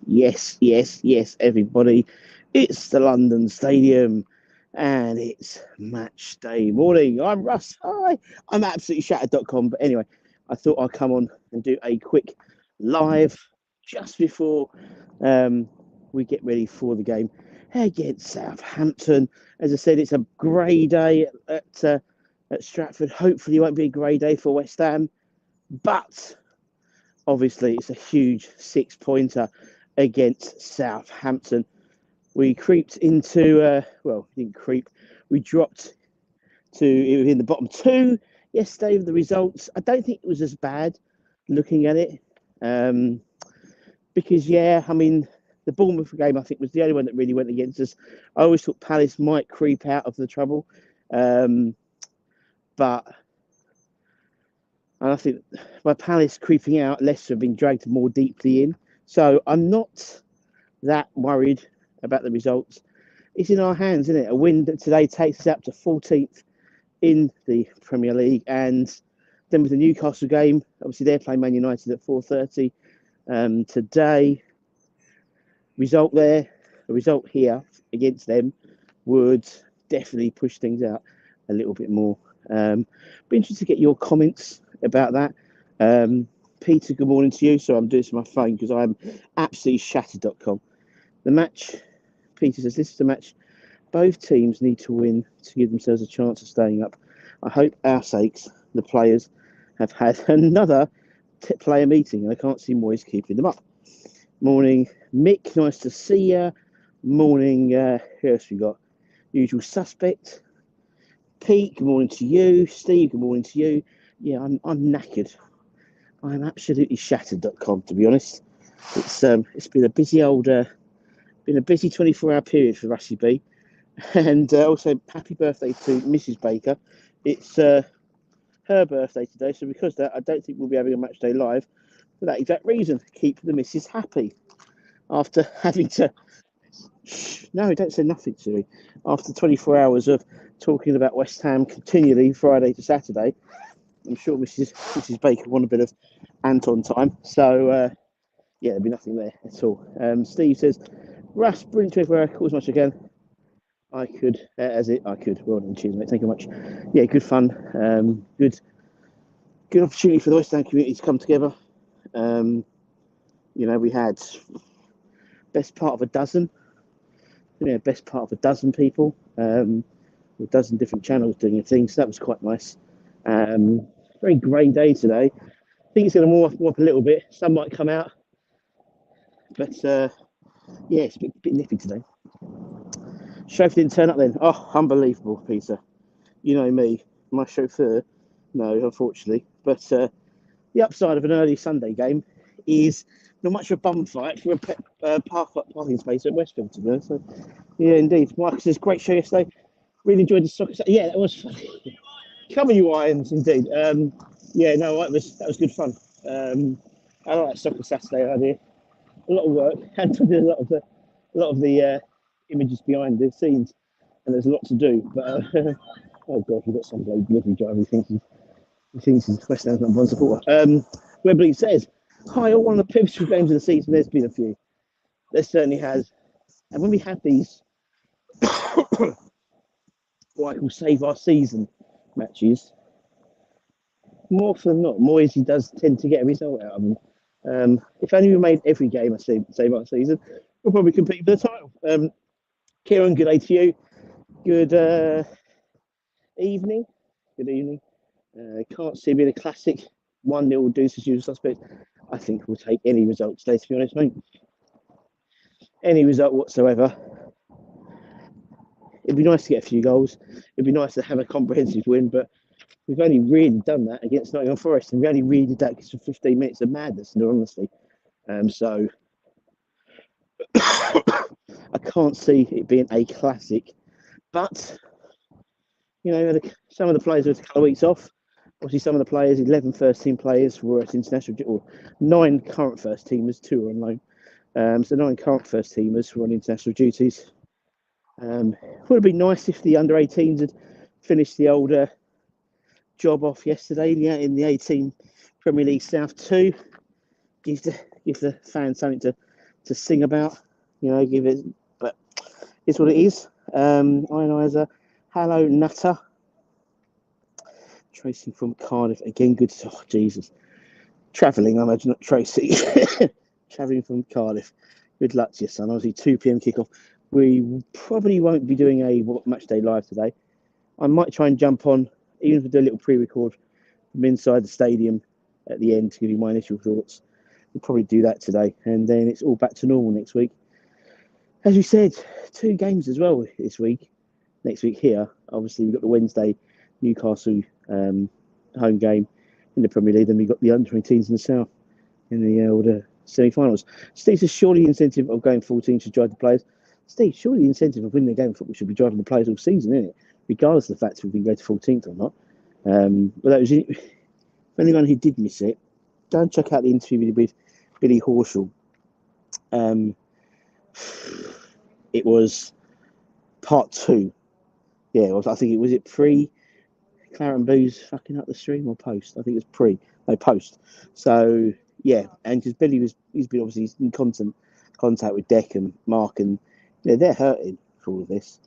Yes, everybody. It's the London Stadium and it's match day morning. I'm Russ. Hi. I'm absolutely shattered.com. But anyway, I thought I'd come on and do a quick live just before um, we get ready for the game against Southampton. As I said, it's a grey day at Stratford. Hopefully, it won't be a grey day for West Ham, but obviously, it's a huge 6 pointer against Southampton. We creeped into, well, we didn't creep, we dropped to in the bottom two yesterday with the results. I don't think it was as bad looking at it. Um, because, yeah, I mean, the Bournemouth game, I think, was the only one that really went against us. I always thought Palace might creep out of the trouble. Um, but and I think by Palace creeping out, Leicester have been dragged more deeply in. So I'm not that worried about the results. It's in our hands, isn't it? A win today takes us up to 14th in the Premier League, and then with the Newcastle game, obviously they're playing Man United at 4:30 today. Result there, a result here against them would definitely push things out a little bit more. Be interested to get your comments about that. Peter, good morning to you. So I'm doing this on my phone because I'm absolutely shattered.com. The match, Peter says, this is the match both teams need to win to give themselves a chance of staying up. I hope our sakes, the players, have had another player meeting and I can't see Moyes keeping them up. Morning, Mick, nice to see you. Morning, who else we got? Usual suspect. Pete, good morning to you. Steve, good morning to you. Yeah, I'm knackered. I'm absolutely shattered.com, to be honest. It's been a busy 24-hour period for Rusty B. And also, happy birthday to Mrs. Baker. It's her birthday today, so because of that, I don't think we'll be having a match day live for that exact reason. Keep the missus happy after having to. No, don't say nothing to me. After 24 hours of talking about West Ham continually, Friday to Saturday, I'm sure Mrs. Baker want a bit of Anton time. So, yeah, there'll be nothing there at all. Steve says, Russ, brilliant 24 hour call as much again. I could. Well done, cheers, mate. Thank you much. Yeah, good fun. Good opportunity for the West Ham community to come together. We had best part of a dozen. Best part of a dozen people. A dozen different channels doing things. So that was quite nice. Very grey day today. I think it's going to warm up a little bit. Sun might come out, but yeah, it's a bit nippy today. Chauffeur didn't turn up then. Oh, unbelievable, Peter. You know me, my chauffeur. No, unfortunately. But the upside of an early Sunday game is not much of a bum fight for a parking space at Westfield, to be honest. So, yeah, indeed. Marcus says, great show yesterday. Really enjoyed the soccer. Yeah, that was fun. Come on, you Irons, indeed. Yeah, no, that was good fun. I like soccer Saturday idea. A lot of work, and to do a lot of the images behind the scenes, and there's a lot to do. But oh god, we've got some bloke delivery driver who thinks he's West Ham's number one supporter. Webley says, "Hi, all one of the pivotal games of the season. There's been a few. There certainly has, and when we have these, what I call save our season matches, more often than not, Moisey does tend to get a result out of them. If only we made every game a save our season, we'll probably compete for the title." Kieran, good day to you. Good evening. Good evening. Can't see being a classic 1-0 deuce as usual suspect. I think we'll take any result today, to be honest, mate. Any result whatsoever. It'd be nice to get a few goals. It'd be nice to have a comprehensive win, but we've only really done that against Nottingham Forest, and we only really did that for 15 minutes of madness, in all honesty. So I can't see it being a classic. But, some of the players had a couple of weeks off. Obviously, some of the players, 11 first-team players, were at international, or 9 current first-teamers, 2 are on loan. So 9 current first-teamers were on international duties. Would have been nice if the under-18s had finished the older job off yesterday in the 18 Premier League South 2. Give the fans something to to sing about. Give it, but it's what it is. Ionizer, hello Nutter. Tracy from Cardiff again. Good. Oh Jesus, travelling. I imagine not Tracy. Travelling from Cardiff. Good luck to you, son. Obviously 2 p.m. kickoff. We probably won't be doing a match day live today. I might try and jump on, even if we do a little pre-record from inside the stadium at the end to give you my initial thoughts. We'll probably do that today, and then it's all back to normal next week. As you said, 2 games as well this week. Next week here, obviously we've got the Wednesday Newcastle home game in the Premier League, then we've got the under-18s in the South in the semi-finals. Steve says, surely the incentive of going 14 should drive the players. Steve, surely the incentive of winning a game of football should be driving the players all season, isn't it? Regardless of the fact if we can go to 14th or not. But that was it. For anyone who did miss it, go and check out the interview with Billy Horschel. It was part 2. Yeah, I think it was pre Claret Booze fucking up the stream or post. I think it was post. So yeah, and because he's been obviously in constant contact with Deck and Mark, and they're hurting for all of this.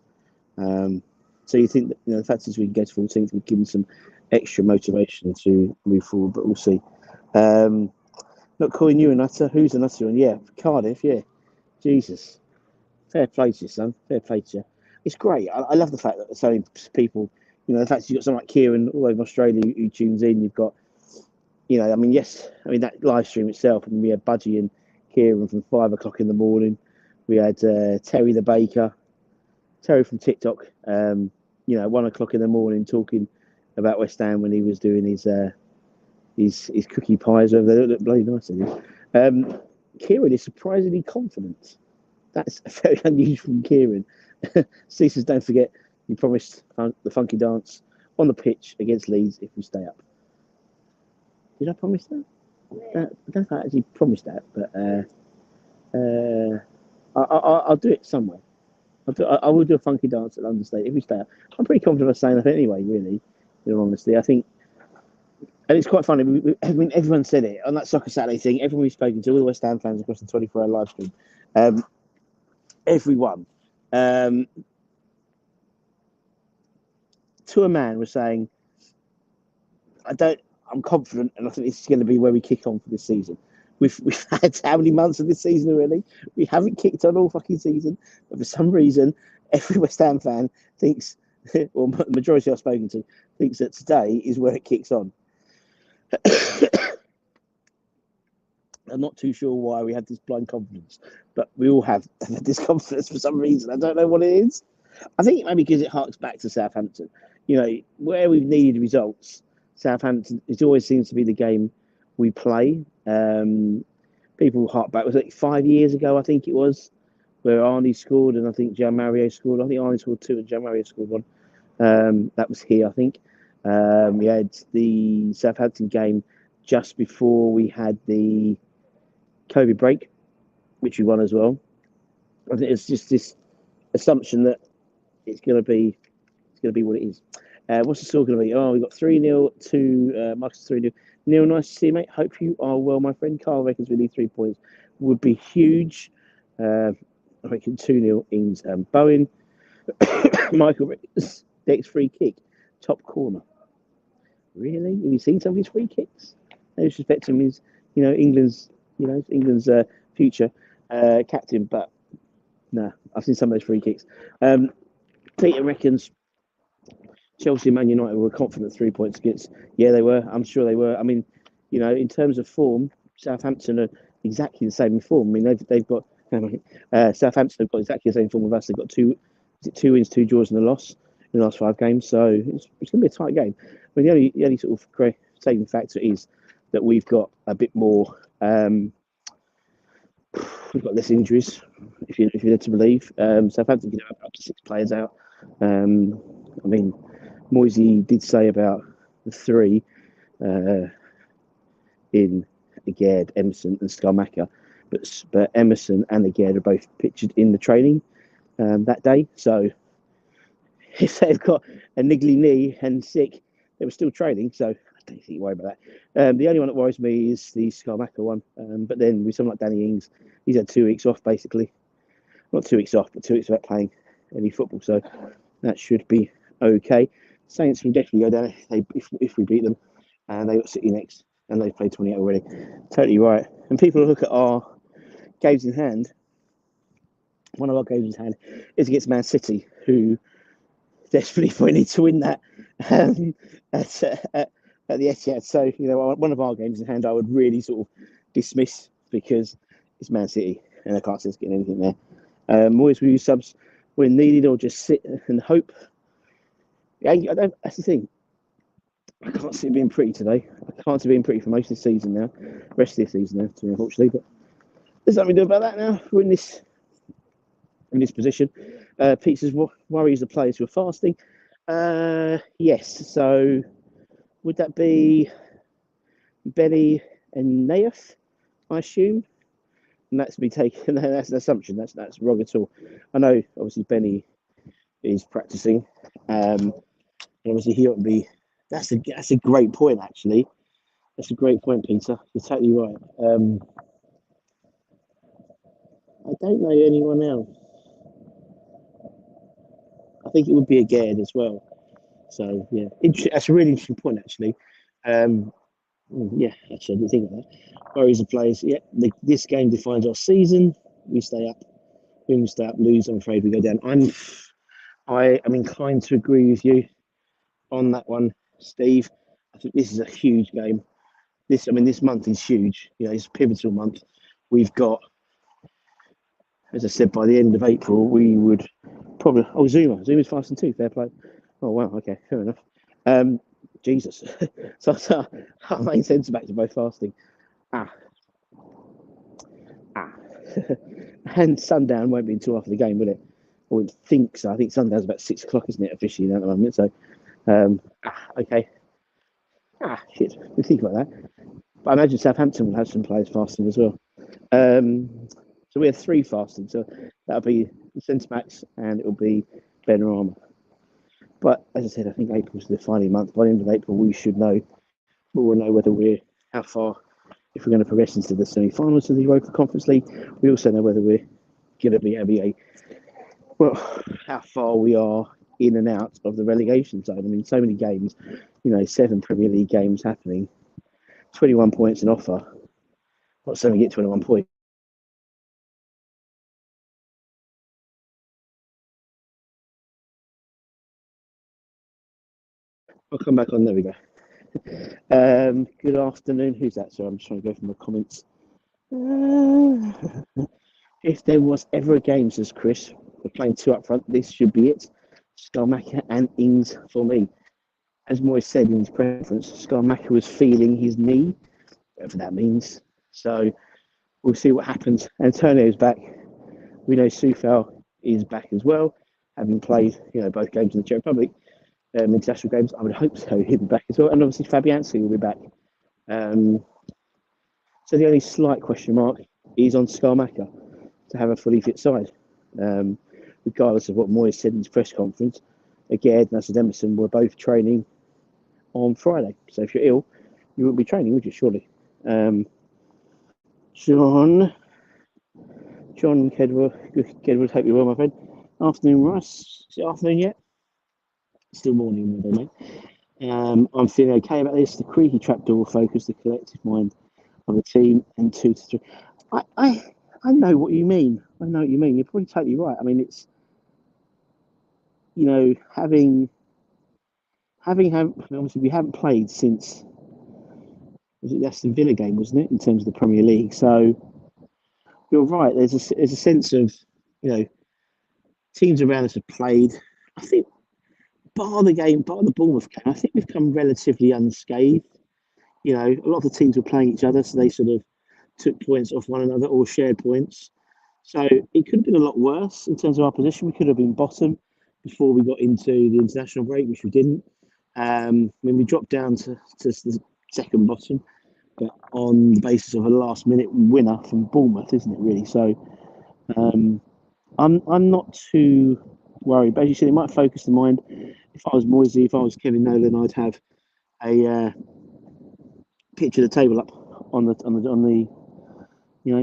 So you think that the fact is we can go to 14th would give them some extra motivation to move forward, but we'll see. Not calling you a nutter. Who's a nutter? And yeah, Cardiff. Yeah, Jesus. Fair play to you, son. Fair play to you. It's great. I love the fact that there's so many people. The fact you've got someone like Kieran all over Australia who tunes in. You've got, that live stream itself. We had Budgie and Kieran from 5 o'clock in the morning. We had Terry the baker, Terry from TikTok. 1 o'clock in the morning talking about West Ham when he was doing his cookie pies over there. They look bloody nice. Kieran is surprisingly confident. That's very unusual from Kieran. Steve says, don't forget, you promised the funky dance on the pitch against Leeds if we stay up. Did I promise that? I don't know if I actually promised that, but I'll do it somewhere. I will do a funky dance at London State if we stay up. I'm pretty confident of saying that anyway, really, in all honesty. I think, and it's quite funny, when everyone said it on that Soccer Saturday thing, everyone we've spoken to, all the West Ham fans across the 24-hour live stream, everyone, to a man, was saying, I'm confident, and I think this is going to be where we kick on for this season. We've had how many months of this season already? We haven't kicked on all fucking season, but for some reason, every West Ham fan thinks, or the majority I've spoken to, thinks that today is where it kicks on. I'm not too sure why we have this blind confidence, but we all have this confidence for some reason. I don't know what it is. I think it may be because it harks back to Southampton. Where we've needed results, Southampton, it always seems to be the game we play. People hark back. It was like 5 years ago, I think it was, where Arnie scored and I think Gianmario scored. I think Arnie scored 2 and Gianmario scored 1. That was here, I think. We had the Southampton game just before we had the COVID break, which we won as well. I think it's just this assumption that it's going to be what it is. What's the score going to be? Oh, we got 3-0 to Marcus 3-0. Neil, nice to see you, mate. Hope you are well, my friend. Carl reckons we need 3 points. Would be huge. I reckon 2-0 Ings and Bowen. Michael reckons next free kick, top corner. Really? Have you seen some of his free kicks? No disrespect to him. He's, England's future captain, but no, I've seen some of those free kicks. Peter reckons Chelsea and Man United were confident 3 points against. Yeah, they were. I'm sure they were. I mean, in terms of form, Southampton are exactly the same in form. I mean, they've got Southampton have got exactly the same form with us. They've got 2 wins, 2 draws, and a loss in the last 5 games. So it's going to be a tight game. I mean, the only sort of saving factor is that we've got a bit more. We've got less injuries, if you're led to believe. Southampton can have up to 6 players out. I mean, Moisey did say about the 3 in Agard, Emerson, and Skamaka, but Emerson and Agard are both pictured in the training that day. So if they've got a niggly knee and sick, they were still training. So I don't think you worry about that. The only one that worries me is the Scarmacca one. But then with someone like Danny Ings, he's had 2 weeks off basically. Not 2 weeks off, but 2 weeks without playing any football. So that should be okay. Saints will definitely go down if we beat them. And they got City next, and they've played 28 already. Totally right. And people look at our games in hand. One of our games in hand is against Man City, who desperately need to win that at the Etihad. So, one of our games in hand I would really sort of dismiss because it's Man City and I can't see us getting anything there. Always use subs when needed or just sit and hope. Yeah, that's the thing. I can't see it being pretty today. I can't see it being pretty for most of the season now. Rest of the season now, unfortunately. But there's nothing we do about that now. We're in this position. Peter's worries the players who are fasting. Yes. So would that be Benny and Naif, I assume? And that's to be taken. That's an assumption. That's wrong at all. I know, obviously, Benny is practicing. And obviously, he ought to be. That's a great point, actually. That's a great point, Peter. You're totally right. I don't know anyone else. I think it would be a Gerd as well. So, yeah. That's a really interesting point, actually. Yeah, actually, I didn't think of that. Worries the players. Yeah, this game defines our season. We stay up. When we stay up, lose, I'm afraid we go down. I am inclined to agree with you on that one, Steve. I think this is a huge game. This month is huge. It's a pivotal month. We've got, as I said, by the end of April, we would probably. Oh, Zuma's fasting too. Fair play. Oh wow. Okay, fair enough. Jesus. so our main centre backs are both fasting. And sundown won't be until after the game, will it? I wouldn't think so. I think sundown's about 6 o'clock, isn't it, officially at the moment? So, okay. Shit. We think about that. But I imagine Southampton will have some players fasting as well. So we have 3 fasting. So that'll be the centre backs, and it'll be Benrahma. But as I said, I think April's the defining month. By the end of April, we should know. We will know whether how far, if we're going to progress into the semi-finals of the Europa Conference League. We also know whether we're going to be how far we are in and out of the relegation zone. So many games, 7 Premier League games happening, 21 points an offer. Not saying we get 21 points. I'll come back on. There we go. Good afternoon. Who's that? So I'm just trying to go through my comments. If there was ever a game, says Chris, we're playing 2 up front, this should be it. Scarmacca and Ings for me. As Moyes said in his preference, Scarmacca was feeling his knee, whatever that means. So we'll see what happens. Antonio's back. We know Soufal is back as well, having played both games in the Czech Republic, international games. I would hope so. He'll be back as well, and obviously Fabianski will be back. So the only slight question mark is on Scarmacca to have a fully fit side, regardless of what Moyes said in his press conference. Again, as and Emerson were both training on Friday. So if you're ill, you wouldn't be training, would you? Surely. John Kedwood, hope you're well, my friend. Afternoon, Russ. Is it afternoon yet? Still morning, mate. I'm feeling okay about this. The creaky trapdoor will focus the collective mind of the team and 2 to 3. I know what you mean. You're probably totally right. It's having obviously we haven't played since, was it the Aston Villa game, wasn't it, in terms of the Premier League? So you're right. There's a sense of teams around us have played. I think bar the Bournemouth game, I think we've come relatively unscathed. A lot of the teams were playing each other, so they sort of took points off one another or shared points. So it could have been a lot worse in terms of our position. We could have been bottom before we got into the international break, which we didn't. When we dropped down to the second bottom, but on the basis of a last-minute winner from Bournemouth, isn't it really? So I'm not too worried. But as you said, it might focus the mind. If I was Moisey, if I was Kevin Nolan, I'd have a picture the table up on the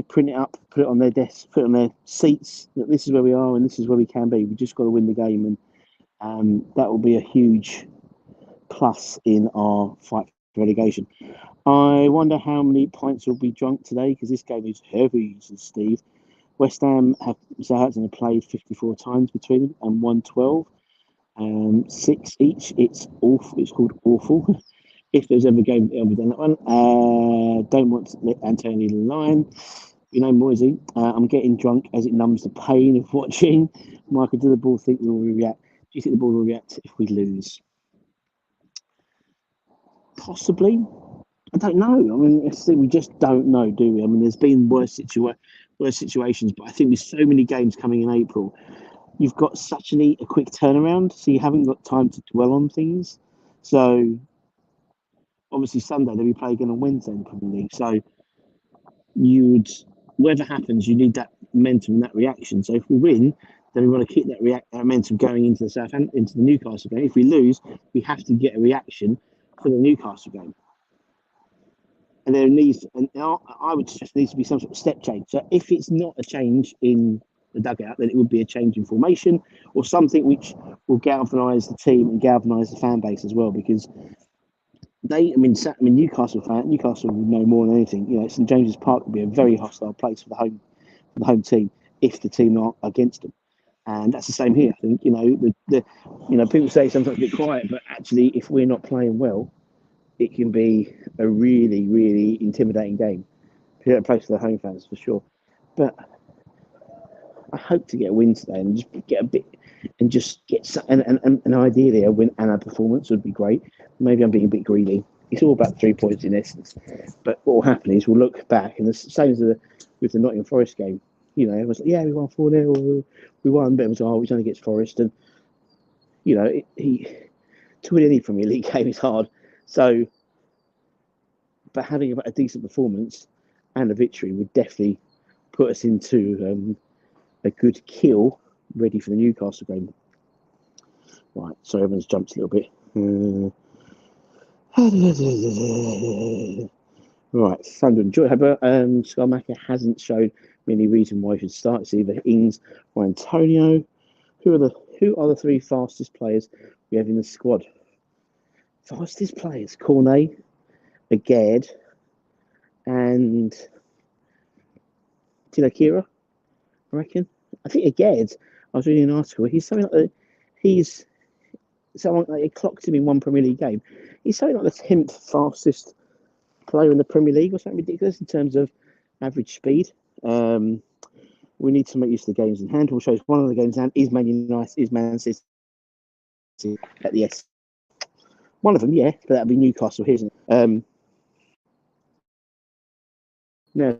print it up, put it on their desk, put it on their seats. That this is where we are and this is where we can be. We just got to win the game, and that will be a huge plus in our fight for relegation. I wonder how many pints will be drunk today because this game is heavy, says Steve. West Ham have Southampton have played 54 times between them and won 12. 6 each. It's awful. It's called awful. If there's ever a game, I'll be done that one. Don't want to let Antonio line. Moisey, I'm getting drunk as it numbs the pain of watching. Michael, do the ball think we'll react? Do you think the ball will react if we lose? Possibly. I don't know. I mean, we just don't know, do we? I mean, there's been worse situations, but I think with so many games coming in April, you've got such a quick turnaround, so you haven't got time to dwell on things. So, obviously, Sunday they'll be playing again on Wednesday in the Premier League. So, whatever happens, you need that momentum and that reaction. So, if we win, then we want to keep that momentum going into the Newcastle game. If we lose, we have to get a reaction for the Newcastle game. And I would suggest there needs to be some sort of step change. So if it's not a change in the dugout, then it would be a change in formation or something which will galvanise the team and galvanise the fan base as well. Because Newcastle would know more than anything. St James's Park would be a very hostile place for the home team if the team are against them. And that's the same here. I think people say sometimes a bit quiet, but actually, if we're not playing well, it can be a really, really intimidating game. A place for the home fans for sure. But I hope to get a win today and just get a bit, and just get and ideally a win and a performance would be great. Maybe I'm being a bit greedy. It's all about 3 points in essence. But what will happen is we'll look back, and the same as with the Nottingham Forest game. It was like, yeah, we won 4-0, we won, but it was we only against Forest, and to win any Premier League game is hard. So. But having a decent performance and a victory would definitely put us into a good kill ready for the Newcastle game. Right, so everyone's jumped a little bit. Right, Thunder and Joy. Scarmacker hasn't shown me any reason why he should start. It's either Ings or Antonio. Who are the 3 fastest players we have in the squad? Fastest players: Cornet, Aged, and Tilakira, I reckon. I think Aged, I was reading an article, he's something like they clocked him in one Premier League game. He's something like the 10th fastest player in the Premier League or something ridiculous in terms of average speed. We need to make use of the games in hand. We'll show us one of the games in hand is Man United, is Man City at the S. One of them, yeah, but that'll be Newcastle here, isn't it? Now,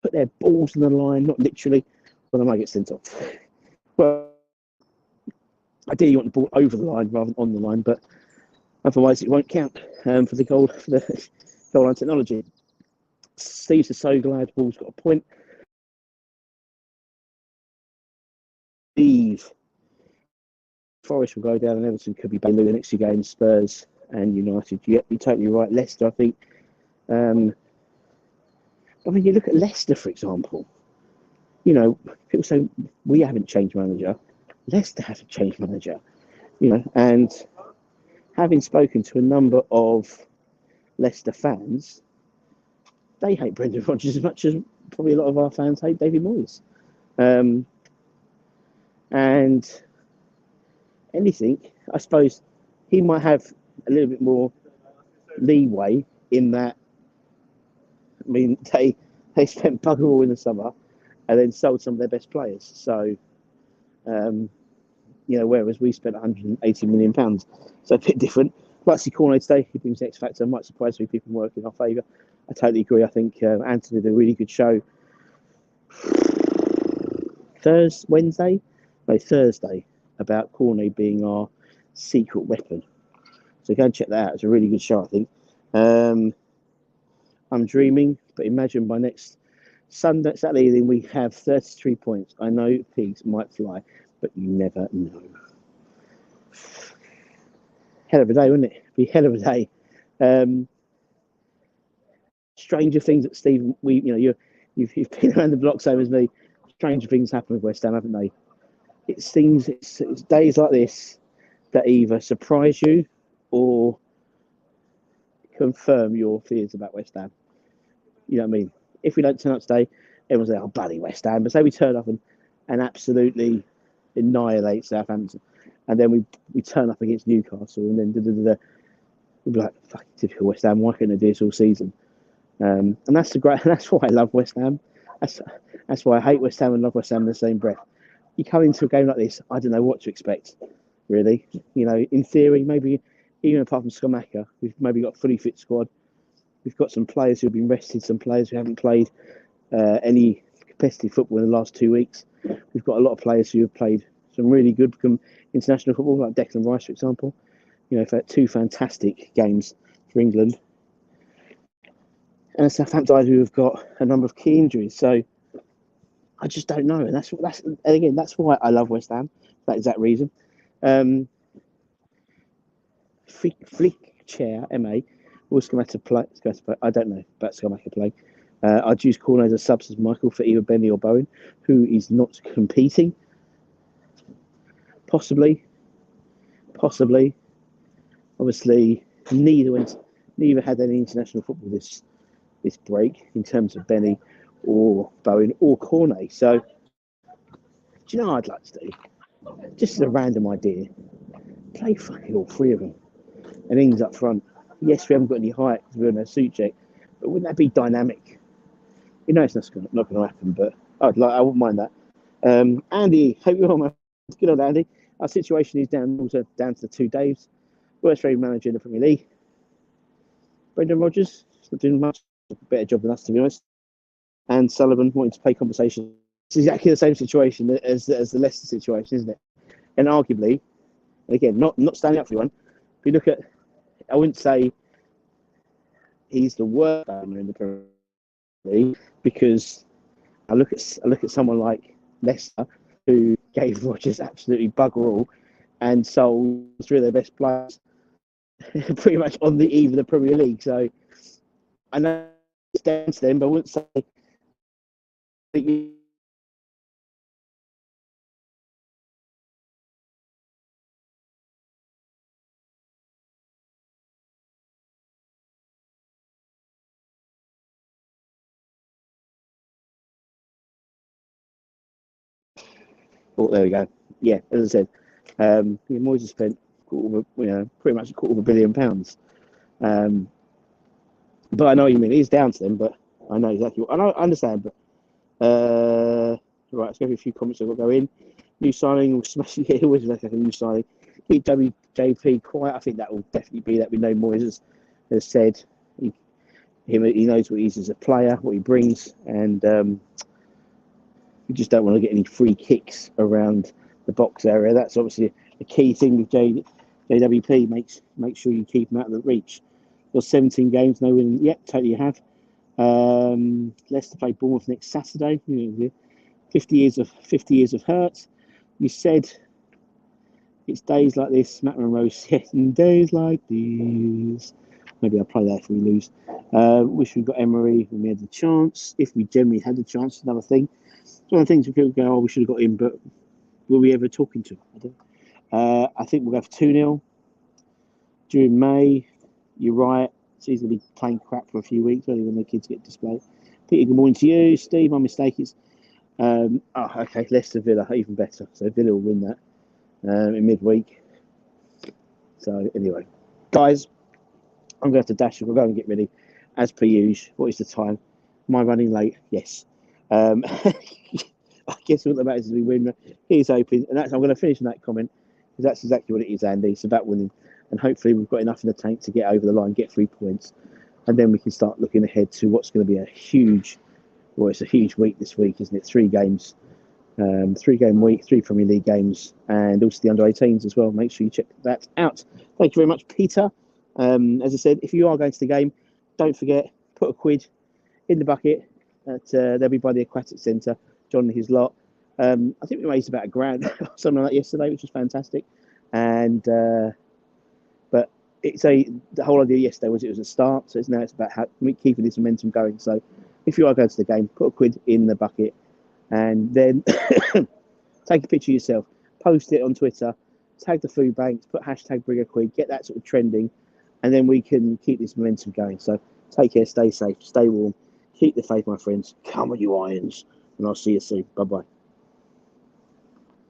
put their balls on the line, not literally, but they might get sent off. Well, ideally you want the ball over the line rather than on the line, but otherwise it won't count for the goal line technology. Steve's so glad ball's got a point. Steve, Forest will go down and Everton could be banned in the next 2 games, Spurs and United. You're totally right. Leicester, I think. You look at Leicester, for example. People say we haven't changed manager. Leicester haven't changed manager. And having spoken to a number of Leicester fans, they hate Brendan Rodgers as much as probably a lot of our fans hate David Moyes. And anything, I suppose he might have a little bit more leeway in that. I mean, they spent bugger all in the summer and then sold some of their best players. So, whereas we spent £180 million. So a bit different. Like see Cornet today, he brings the X factor. Might surprise me people work in our favour. I totally agree. I think Anthony did a really good show. Thursday about Cornet being our secret weapon. So go and check that out. It's a really good show, I think. I'm dreaming, but imagine by next Saturday evening we have 33 points. I know pigs might fly, but you never know. Hell of a day, wouldn't it? Be hell of a day. Um, stranger things that Steve, you've been around the block same as me. Stranger things happen with West Ham, haven't they? It's days like this that either surprise you or confirm your fears about West Ham. You know what I mean? If we don't turn up today, everyone's like, "Oh, bloody West Ham!" But say we turn up and absolutely annihilate Southampton, and then we turn up against Newcastle, and then we'll be like, "Fucking typical West Ham. Why couldn't they do this all season?" And that's the great. That's why I love West Ham. That's that's why I hate West Ham and love West Ham in the same breath. You come into a game like this, I don't know what to expect, really. You know, in theory, maybe even apart from Skamaka, we've maybe got a fully fit squad. We've got some players who've been rested, some players who haven't played any competitive football in the last 2 weeks. We've got a lot of players who have played some really good international football, like Declan Rice, for example. You know, for 2 fantastic games for England. And Southampton who have got a number of key injuries. So I just don't know. And that's why I love West Ham, for that exact reason. Flick chair, MA, will Skamaka play? I don't know about Skamaka play. I'd use Cornet as a subs as Michael for either Benny or Bowen, who is not competing. Possibly. Obviously, neither had any international football this break in terms of Benny or Bowen or Cornet. So, do you know what I'd like to do? Just as a random idea, play fucking all 3 of them and Ings up front. Yes, we haven't got any height because we're in a suit check, but wouldn't that be dynamic? You know, it's not going to happen, but I wouldn't mind that. Andy, hope you're well, good old Andy. Our situation is down to the 2 Daves. Worst rated manager in the Premier League. Brendan Rodgers, he's not doing much better job than us, to be honest. And Sullivan wanting to pay compensation. It's exactly the same situation as the Leicester situation, isn't it? And arguably, again, not standing up for anyone. If you look at, I wouldn't say he's the worst owner in the Premier League, because I look at someone like Leicester, who gave Rodgers absolutely bugger all and sold 3 of their best players pretty much on the eve of the Premier League. So I know it's down to them, but I wouldn't say that you. Oh, there we go. Yeah, as I said, Moyes has spent pretty much £250 million. But I know what you mean. It is down to them, but I know exactly what I understand. But right, let's go through a few comments that will go in. New signing, it always like a new signing. Keep WJP quiet. I think that will definitely be that. We know Moyes has said he knows what he is as a player, what he brings, and we just don't want to get any free kicks around the box area. That's obviously a key thing with JWP. Make sure you keep him out of the reach. There's 17 games, no win yet. Totally have. Leicester play Bournemouth next Saturday. 50 years of hurt. You said it's days like this. Matt Monroe said, days like these. Maybe I'll play that if we lose. Wish we got Emery when we had the chance. If we generally had the chance, another thing. It's one of the things people go, "Oh, we should have got him," but were we ever talking to him? I think we'll go for 2-0 during May. You're right. So he's going to be playing crap for a few weeks, only when the kids get displayed. Peter, good morning to you. Steve, my mistake is. Okay, Leicester Villa, even better. So Villa will win that in midweek. So anyway, guys, I'm going to have to dash. We'll go and get ready. As per usual, what is the time? Am I running late? Yes. I guess what the matters is we win. He's open, and I'm going to finish on that comment, because that's exactly what it is, Andy. It's about winning, and hopefully we've got enough in the tank to get over the line, get 3 points, and then we can start looking ahead to what's going to be it's a huge week this week, isn't it? 3 games, 3-game week, 3 Premier League games, and also the under-18s as well. Make sure you check that out. Thank you very much, Peter. As I said, if you are going to the game, don't forget, put a quid in the bucket. They'll be by the Aquatic Centre, John and his lot. I think we raised about £1,000 or something like that yesterday, which was fantastic. And but the whole idea yesterday was it was a start, so it's about keeping this momentum going. So if you are going to the game, put a quid in the bucket and then take a picture of yourself, post it on Twitter, tag the food banks, put hashtag bring a quid, get that sort of trending, and then we can keep this momentum going. So take care, stay safe, stay warm, keep the faith, my friends. Come on, you Irons, and I'll see you soon. Bye bye.